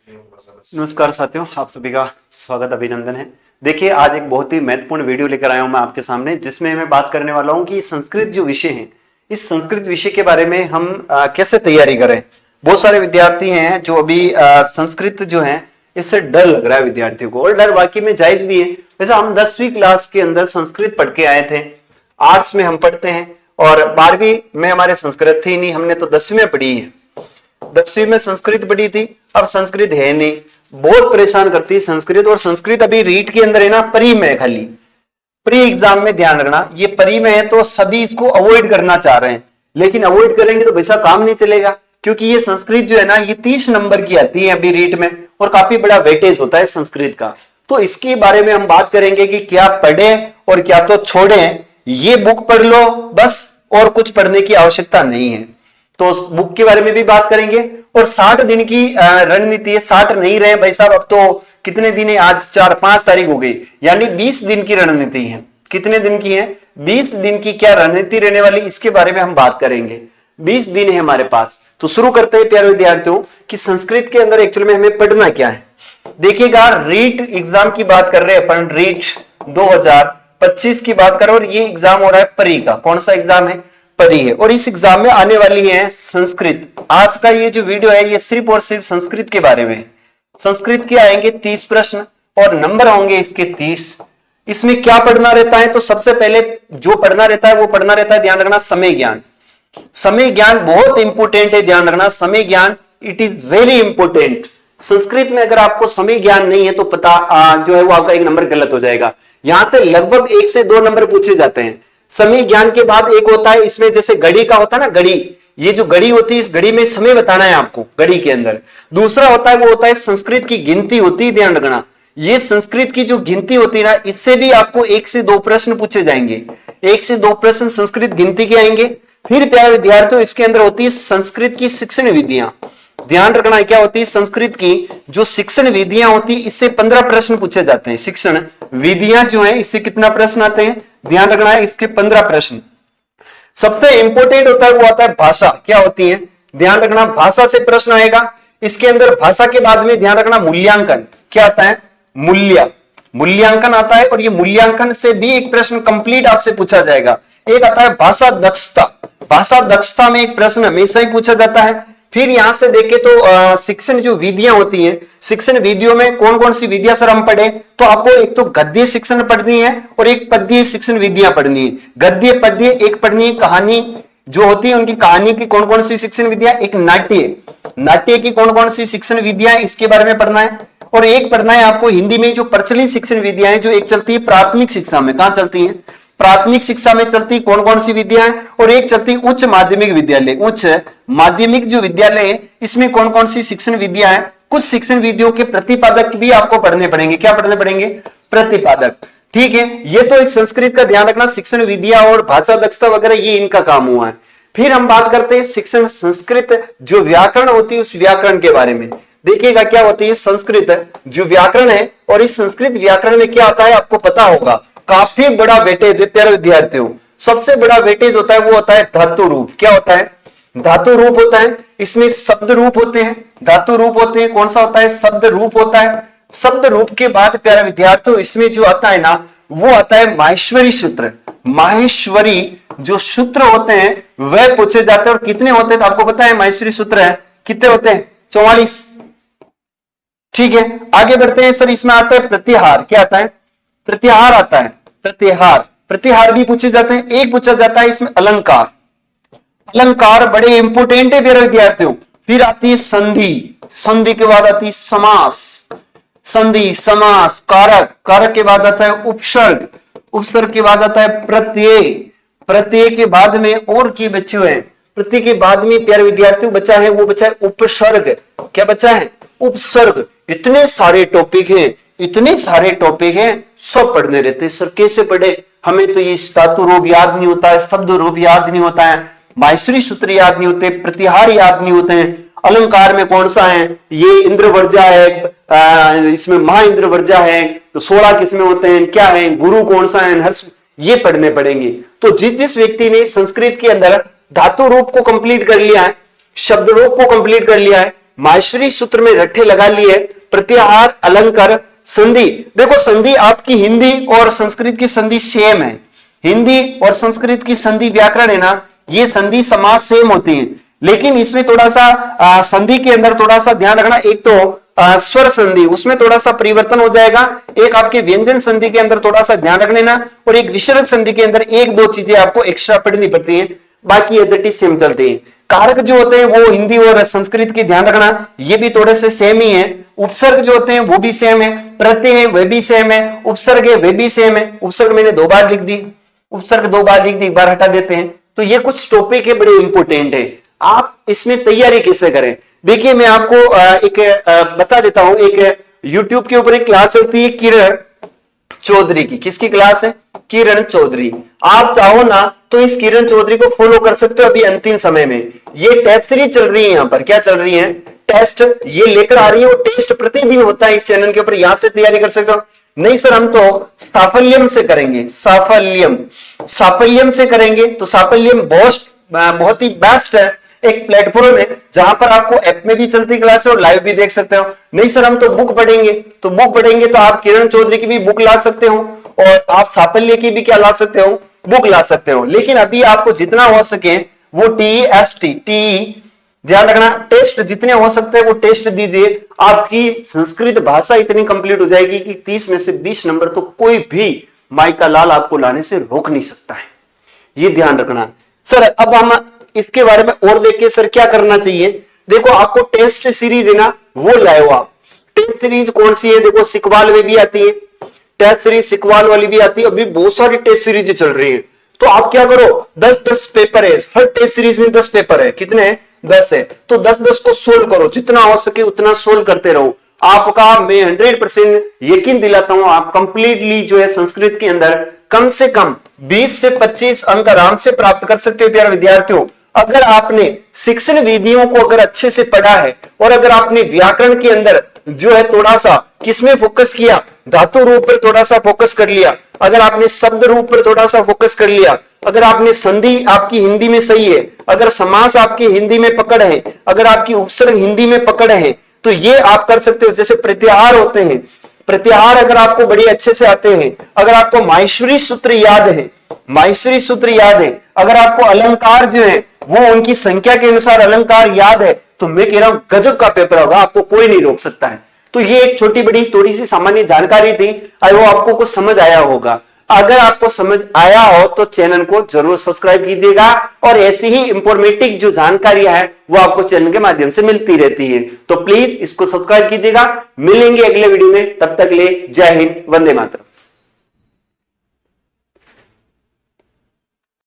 नमस्कार साथियों, आप सभी का स्वागत अभिनंदन है। देखिए, आज एक बहुत ही महत्वपूर्ण वीडियो लेकर आया हूं मैं आपके सामने, जिसमें मैं बात करने वाला हूं कि संस्कृत जो विषय है, इस संस्कृत विषय के बारे में हम कैसे तैयारी करें। बहुत सारे विद्यार्थी हैं जो अभी संस्कृत जो है इससे डर लग रहा है विद्यार्थियों को, और डर वाकई में जायज भी है। वैसे हम 10वीं क्लास के अंदर संस्कृत पढ़ के आए थे, आर्ट्स में हम पढ़ते हैं, और 12वीं में हमारे संस्कृत थी नहीं, हमने तो 10वीं में पढ़ी है। 10वीं में संस्कृत पढ़ी थी, अब संस्कृत है नहीं, बहुत परेशान करती है संस्कृत। और संस्कृत अभी रीट के अंदर है ना, प्री में है, खाली प्री एग्जाम में ध्यान रखना, ये प्री में है तो सभी इसको अवॉइड करना चाह रहे हैं, लेकिन अवॉइड करेंगे तो वैसा काम नहीं चलेगा, क्योंकि ये संस्कृत जो है ना, ये 30 नंबर की आती है अभी रीट में, और काफी बड़ा वेटेज होता है संस्कृत का। तो इसके बारे में हम बात करेंगे कि क्या पढ़े और क्या तो छोड़े। ये बुक पढ़ लो बस, और कुछ पढ़ने की आवश्यकता नहीं है। तो उस बुक के बारे में भी बात करेंगे, और 60 दिन की रणनीति है। 60 नहीं रहे भाई साहब, अब तो कितने दिन है, आज 4-5 तारीख हो गई, यानी 20 दिन की रणनीति है। कितने दिन की है? 20 दिन की क्या रणनीति रहने वाली, इसके बारे में हम बात करेंगे। 20 दिन है हमारे पास। तो शुरू करते हैं प्यारे विद्यार्थियों कि संस्कृत के अंदर एक्चुअली में हमें पढ़ना क्या है। देखिएगा, रीट एग्जाम की बात कर रहे हैं अपन, रीट 2025 की बात कर रहे हैं, और ये एग्जाम हो रहा है परी का। कौन सा एग्जाम है? परी है। और इस एग्जाम में आने वाली है संस्कृत। आज का ये जो वीडियो है, ये सिर्फ और सिर्फ संस्कृत के बारे में। संस्कृत के आएंगे 30 प्रश्न, और नंबर होंगे इसके 30। इसमें क्या पढ़ना रहता है? तो सबसे पहले जो पढ़ना रहता है वो पढ़ना रहता है, ध्यान रखना, समय ज्ञान। समय ज्ञान बहुत इंपॉर्टेंट है, ध्यान रखना, समय ज्ञान it is very important. Sanskrit में अगर आपको समय ज्ञान नहीं है तो पता जो है वो आपका एक नंबर गलत हो जाएगा। यहां से लगभग 1 से 2 नंबर पूछे जाते हैं। समय ज्ञान के बाद एक होता है इसमें, जैसे घड़ी का होता है ना, घड़ी, ये जो घड़ी होती है, इस घड़ी में समय बताना है आपको, घड़ी के अंदर। दूसरा होता है वो होता है संस्कृत की गिनती होती है, ध्यान रखना। ये संस्कृत की जो गिनती होती है ना, इससे भी आपको 1 से 2 प्रश्न पूछे जाएंगे। 1 से 2 प्रश्न संस्कृत गिनती के आएंगे। फिर प्यारे विद्यार्थियों, इसके अंदर होती है संस्कृत की शिक्षण विधियां। ध्यान रखना, क्या होती है? संस्कृत की जो शिक्षण विधियां होती है, इससे 15 प्रश्न पूछे जाते हैं। शिक्षण विधियां जो है, इससे कितना प्रश्न आते हैं? ध्यान रखना है, इसके 15 प्रश्न। सबसे इंपॉर्टेंट होता है वो आता है भाषा। क्या होती है? ध्यान रखना, भाषा से प्रश्न आएगा। इसके अंदर भाषा के बाद में ध्यान रखना मूल्यांकन। क्या आता है? मूल्यांकन आता है, और ये मूल्यांकन से भी एक प्रश्न कंप्लीट आपसे पूछा जाएगा। एक आता है भाषा दक्षता। भाषा दक्षता में एक प्रश्न हमेशा ही पूछा जाता है। फिर यहां से देखें तो शिक्षण जो विधियां होती हैं, शिक्षण विधियों में कौन कौन सी विधियां सर हम पढ़े? तो आपको एक तो गद्य शिक्षण पढ़नी है, और एक पद्य शिक्षण विधियां पढ़नी है। गद्य पद्य एक पढ़नी है, कहानी जो होती है उनकी कहानी की कौन कौन सी शिक्षण विधियां, एक नाट्य की कौन कौन सी शिक्षण विधियां, इसके बारे में पढ़ना है। और एक पढ़ना है आपको हिंदी में जो प्रचलित शिक्षण विधियां हैं, जो एक चलती है प्राथमिक शिक्षा में। कहां चलती है? प्राथमिक शिक्षा में चलती कौन कौन सी विधियां हैं, और एक चलती उच्च माध्यमिक विद्यालय। उच्च माध्यमिक जो विद्यालय है, इसमें कौन कौन सी शिक्षण विधियां हैं। कुछ शिक्षण विधियों के प्रतिपादक भी आपको पढ़ने पड़ेंगे। क्या पढ़ने पड़ेंगे? प्रतिपादक। ठीक है, ये तो एक संस्कृत का ध्यान रखना, शिक्षण विधियां और भाषा दक्षता वगैरह ये इनका काम हुआ है। फिर हम बात करते हैं शिक्षण संस्कृत जो व्याकरण होती है, उस व्याकरण के बारे में। देखिएगा क्या होती है संस्कृत जो व्याकरण है, और इस संस्कृत व्याकरण में क्या आता है आपको पता होगा, काफी बड़ा वेटेज है प्यारे विद्यार्थियों। सबसे बड़ा वेटेज होता है वो होता है धातु रूप। क्या होता है? धातु रूप होता है। इसमें शब्द रूप होते हैं, धातु रूप होते हैं। कौन सा होता है? शब्द रूप होता है। शब्द रूप के बाद प्यारे विद्यार्थियों, इसमें जो आता है ना, वो आता है माहेश्वरी सूत्र। माहेश्वरी जो सूत्र होते हैं वह पूछे जाते हैं। और कितने होते हैं तो आपको पता है? माहेश्वरी सूत्र है कितने होते हैं? 44। ठीक है, आगे बढ़ते हैं सर। इसमें आता है प्रत्याहार। क्या आता है? प्रत्याहार आता है। प्रत्याहार भी पूछे जाते हैं। एक पूछा जाता है इसमें अलंकार। अलंकार बड़े इंपोर्टेंट है मेरे विद्यार्थियों। फिर आती है संधि। संधि के बाद आती है समास। संधि, समास, कारक। कारक के बाद आता है उपसर्ग। उपसर्ग के बाद आता है प्रत्यय। प्रत्यय के बाद में और की बच्चे हुए हैं। प्रत्यय के बाद में प्यारे विद्यार्थियों बचा है, वो बचा है उपसर्ग। क्या बचा है? उपसर्ग। इतने सारे टॉपिक हैं, इतने सारे टॉपिक हैं, सब पढ़ने रहते हैं। सर कैसे पढ़े? हमें तो ये धातु रूप याद नहीं होता है, शब्द रूप याद नहीं होता है, माहेश्वरी सूत्र याद नहीं होते, प्रत्याहार याद नहीं होते हैं। अलंकार में कौन सा है? ये इंद्रवर्जा है, इसमें महा इंद्रवर्जा है। तो 16 किसमें होते हैं? क्या है? गुरु कौन सा है? हर्ष। ये पढ़ने पड़ेंगे। तो जिस व्यक्ति ने संस्कृत के अंदर धातु रूप को कंप्लीट कर लिया है, शब्द रूप को कंप्लीट कर लिया है, माहेश्वरी सूत्र में रट्टे लगा लिए, प्रत्याहार, अलंकार, संधि। देखो संधि आपकी हिंदी और संस्कृत की संधि सेम है, हिंदी और संस्कृत की संधि व्याकरण है ना, ये संधि समास सेम होती है, लेकिन इसमें थोड़ा सा संधि के अंदर थोड़ा सा ध्यान रखना। एक तो स्वर संधि उसमें थोड़ा सा परिवर्तन हो जाएगा, एक आपके व्यंजन संधि के अंदर थोड़ा सा ध्यान रख लेना, और एक विसर्ग संधि के अंदर एक दो चीजें आपको एक्स्ट्रा पढ़नी पड़ती हैं, बाकी एज इट इज सेम चलती है। कारक जो होते हैं वो हिंदी और संस्कृत की ध्यान रखना, ये भी थोड़े से सेम ही है। उपसर्ग जो होते हैं वो भी सेम है, प्रत्यय है वे भी सेम है, उपसर्ग है वे भी सेम है। उपसर्ग मैंने 2 बार लिख दी, उपसर्ग 2 बार लिख दी, एक बार हटा देते हैं। तो ये कुछ टॉपिक है बड़े इंपॉर्टेंट है, आप इसमें तैयारी कैसे करें। देखिए मैं आपको एक बता देता हूं, एक YouTube के ऊपर एक क्लास चलती है किरण चौधरी की। किसकी क्लास है? किरण चौधरी। आप चाहो ना तो इस किरण चौधरी को फॉलो कर सकते हो अभी अंतिम समय में। ये टेस्ट सीरीज चल रही है, यहाँ पर क्या चल रही है? टेस्ट ये लेकर आ रही है, वो टेस्ट प्रतिदिन होता है इस चैनल के ऊपर, यहां से तैयारी कर सकते हो। नहीं सर हम तो साफल्यम से करेंगे, साफल्यम से करेंगे, तो साफल्यम बहुत ही बेस्ट है, एक प्लेटफॉर्म है जहां पर आपको ऐप में भी चलती क्लास है और लाइव भी देख सकते हो। नहीं सर हम तो बुक पढ़ेंगे, तो आप किरण चौधरी की भी बुक ला सकते हो, और आप साफल्य की भी क्या ला सकते हो? बुक ला सकते हो। लेकिन अभी आपको जितना हो सके वो टी ध्यान रखना, टेस्ट जितने हो सकते हैं वो टेस्ट दीजिए। आपकी संस्कृत भाषा इतनी कंप्लीट हो जाएगी कि 30 में से 20 नंबर तो कोई भी माइका लाल आपको लाने से रोक नहीं सकता है, ये ध्यान रखना। सर अब हम इसके बारे में और देखें, सर क्या करना चाहिए। देखो आपको टेस्ट सीरीज है ना वो लाओ आप। टेस्ट सीरीज कौन सी है? देखो सिकवाल में भी आती है टेस्ट सीरीज, सिकवाल वाली भी आती है, अभी बहुत सारी टेस्ट सीरीज चल रही है। तो आप क्या करो, 10-10 पेपर है, हर टेस्ट सीरीज में 10 पेपर है। कितने हैं? 10 है। तो 10-10 को सोल्व करो, जितना हो सके उतना सोल्व करते रहो। आपका मैं 100% यकीन दिलाता हूं, आप कंप्लीटली जो है संस्कृत के अंदर कम से कम 20 से 25 अंक आराम से प्राप्त कर सकते हो प्यारे विद्यार्थियों। अगर आपने शिक्षण विधियों को अगर अच्छे से पढ़ा है, और अगर आपने व्याकरण के अंदर जो है थोड़ा सा किसमें फोकस किया, धातु रूप पर थोड़ा सा फोकस कर लिया, अगर आपने शब्द रूप पर थोड़ा सा फोकस कर लिया, अगर आपने संधि आपकी हिंदी में सही है, अगर समास आपकी हिंदी में पकड़ है, अगर आपकी उपसर्ग हिंदी में पकड़ है, तो ये आप कर सकते हो। जैसे प्रत्याहार होते हैं, प्रत्याहार अगर आपको बड़े अच्छे से आते हैं, अगर आपको माहेश्वरी सूत्र याद है, अगर आपको अलंकार जो है वो उनकी संख्या के अनुसार अलंकार याद है, तो मैं कह रहा हूं गजब का पेपर होगा, आपको कोई नहीं रोक सकता है। तो ये एक छोटी बड़ी थोड़ी सी सामान्य जानकारी थी, वो आपको कुछ समझ आया होगा। अगर आपको समझ आया हो तो चैनल को जरूर सब्सक्राइब कीजिएगा, और ऐसी ही इंफॉर्मेटिव जो जानकारियां है वो आपको चैनल के माध्यम से मिलती रहती है। तो प्लीज इसको सब्सक्राइब कीजिएगा। मिलेंगे अगले वीडियो में, तब तक ले जय हिंद, वंदे मातरम।